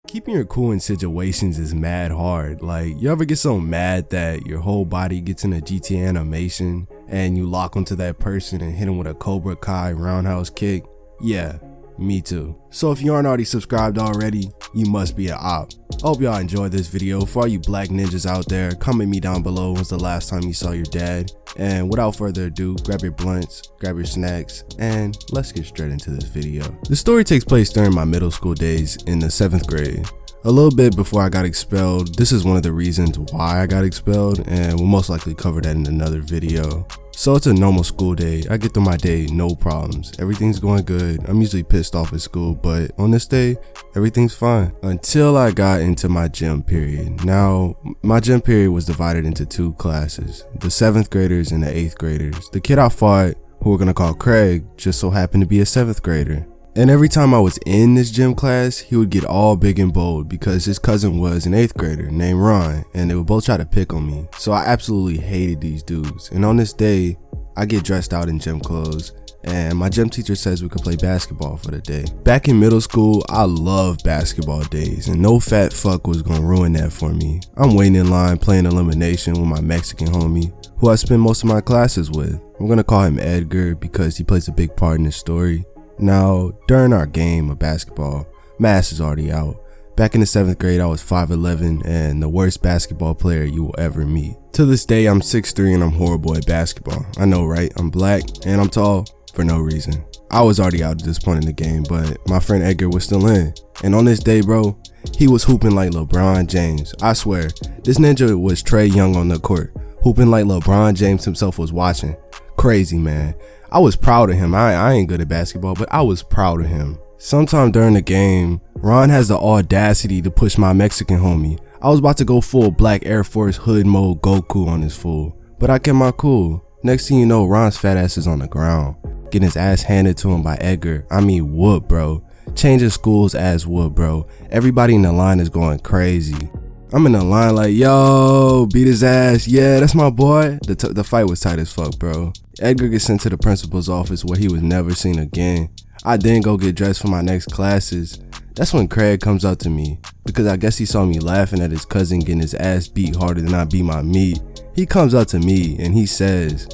Keeping your cool in situations is mad hard. Like, you ever get so mad that your whole body gets in a GTA animation and you lock onto that person and hit them with a Cobra Kai roundhouse kick? Yeah, me too. So if you aren't already subscribed already, you must be an op. I hope y'all enjoyed this video. For all you black ninjas out there, comment me down below when's the last time you saw your dad. And without further ado, grab your blunts, grab your snacks, and let's get straight into this video. The story takes place during my middle school days in the 7th grade. A little bit before I got expelled. This is one of the reasons why I got expelled, and we'll most likely cover that in another video. So it's a normal school day. I get through my day, no problems. Everything's going good. I'm usually pissed off at school, but on this day, everything's fine. Until I got into my gym period. Now, my gym period was divided into two classes, the 7th graders and the 8th graders. The kid I fought, who we're gonna call Craig, just so happened to be a 7th grader. And every time I was in this gym class, he would get all big and bold because his cousin was an 8th grader named Ron, and they would both try to pick on me. So I absolutely hated these dudes. And on this day, I get dressed out in gym clothes, and my gym teacher says we could play basketball for the day. Back in middle school, I loved basketball days, and no fat fuck was gonna ruin that for me. I'm waiting in line playing elimination with my Mexican homie, who I spend most of my classes with. I'm gonna call him Edgar because he plays a big part in this story. Now, during our game of basketball, my ass is already out. Back in the 7th grade, I was 5'11" and the worst basketball player you will ever meet. To this day, I'm 6'3" and I'm horrible at basketball. I know, right? I'm black and I'm tall for no reason. I was already out at this point in the game, but my friend Edgar was still in. And on this day, bro, he was hooping like LeBron James. I swear, this ninja was Trae Young on the court, hooping like LeBron James himself was watching. Crazy, man. I was proud of him. I ain't good at basketball, but I was proud of him. Sometime during the game, Ron has the audacity to push my Mexican homie. I was about to go full black Air Force hood mode Goku on this fool, but I kept my cool. Next thing you know, Ron's fat ass is on the ground, getting his ass handed to him by Edgar. I mean, whoop, bro. Changing schools as whoop, bro. Everybody in the line is going crazy. I'm in the line like, yo, beat his ass. Yeah, that's my boy. The fight was tight as fuck, bro. Edgar gets sent to the principal's office where he was never seen again. I then go get dressed for my next classes. That's when Craig comes up to me because I guess he saw me laughing at his cousin getting his ass beat harder than I beat my meat. He comes up to me and he says,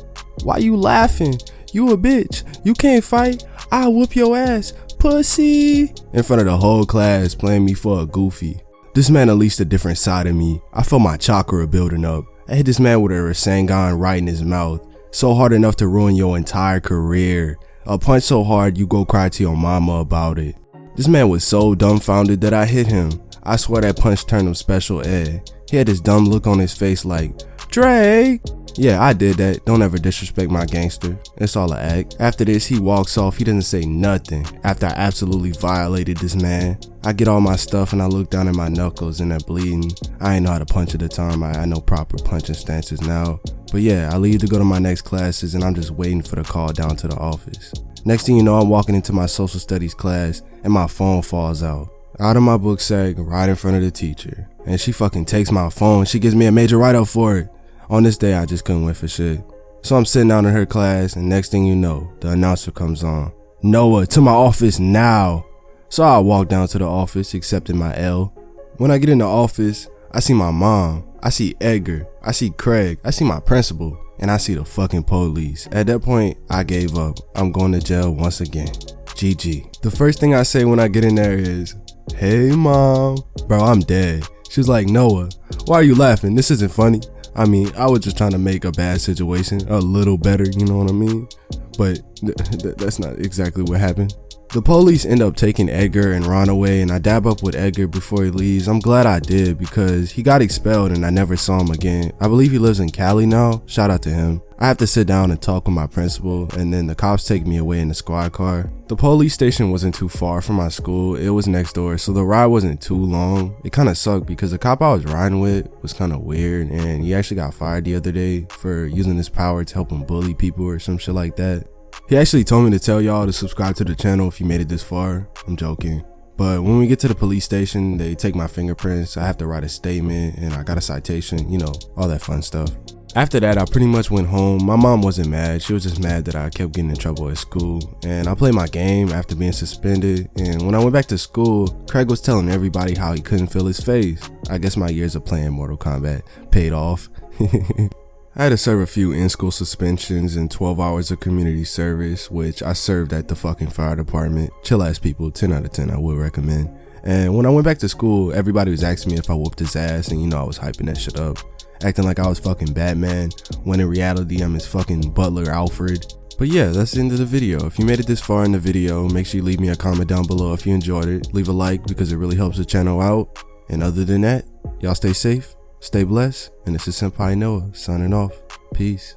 "Why you laughing? You a bitch. You can't fight. I'll whoop your ass, pussy." In front of the whole class, playing me for a goofy. This man unleashed a different side of me. I felt my chakra building up. I hit this man with a Rasengan right in his mouth. So hard enough to ruin your entire career. A punch so hard you go cry to your mama about it. This man was so dumbfounded that I hit him. I swear that punch turned him special ed. He had this dumb look on his face like, "Drake." Yeah, I did that. Don't ever disrespect my gangster. It's all an act. After this, he walks off. He doesn't say nothing. After I absolutely violated this man, I get all my stuff and I look down at my knuckles and they're bleeding. I ain't know how to punch at the time. I know proper punching stances now. But yeah, I leave to go to my next classes and I'm just waiting for the call down to the office. Next thing you know, I'm walking into my social studies class and my phone falls out of my book sack right in front of the teacher. And she fucking takes my phone. She gives me a major write-up for it. On this day, I just couldn't wait for shit. So I'm sitting down in her class, and next thing you know, the announcer comes on. "Noah, to my office now." So I walk down to the office, accepting my L. When I get in the office, I see my mom, I see Edgar, I see Craig, I see my principal, and I see the fucking police. At that point, I gave up. I'm going to jail once again. GG. The first thing I say when I get in there is, "Hey, mom." Bro, I'm dead. She was like, "Noah, why are you laughing? This isn't funny." I mean, I was just trying to make a bad situation a little better, you know what I mean? But that's not exactly what happened. The police end up taking Edgar and Ron away, and I dab up with Edgar before he leaves. I'm glad I did because he got expelled and I never saw him again. I believe he lives in Cali now. Shout out to him. I have to sit down and talk with my principal, and then the cops take me away in the squad car. The police station wasn't too far from my school. It was next door, so the ride wasn't too long. It kind of sucked because the cop I was riding with was kind of weird, and he actually got fired the other day for using his power to help him bully people or some shit like that. He actually told me to tell y'all to subscribe to the channel if you made it this far. I'm joking. But when we get to the police station, they take my fingerprints. I have to write a statement and I got a citation, you know, all that fun stuff. After that, I pretty much went home. My mom wasn't mad. She was just mad that I kept getting in trouble at school. And I played my game after being suspended. And when I went back to school, Craig was telling everybody how he couldn't feel his face. I guess my years of playing Mortal Kombat paid off. I had to serve a few in-school suspensions and 12 hours of community service, which I served at the fucking fire department. Chill ass people, 10 out of 10 I would recommend. And when I went back to school, everybody was asking me if I whooped his ass, and you know I was hyping that shit up. Acting like I was fucking Batman, when in reality I'm his fucking butler Alfred. But yeah, that's the end of the video. If you made it this far in the video, make sure you leave me a comment down below if you enjoyed it. Leave a like because it really helps the channel out. And other than that, y'all stay safe, stay blessed, and this is SenpaiNoah signing off. Peace.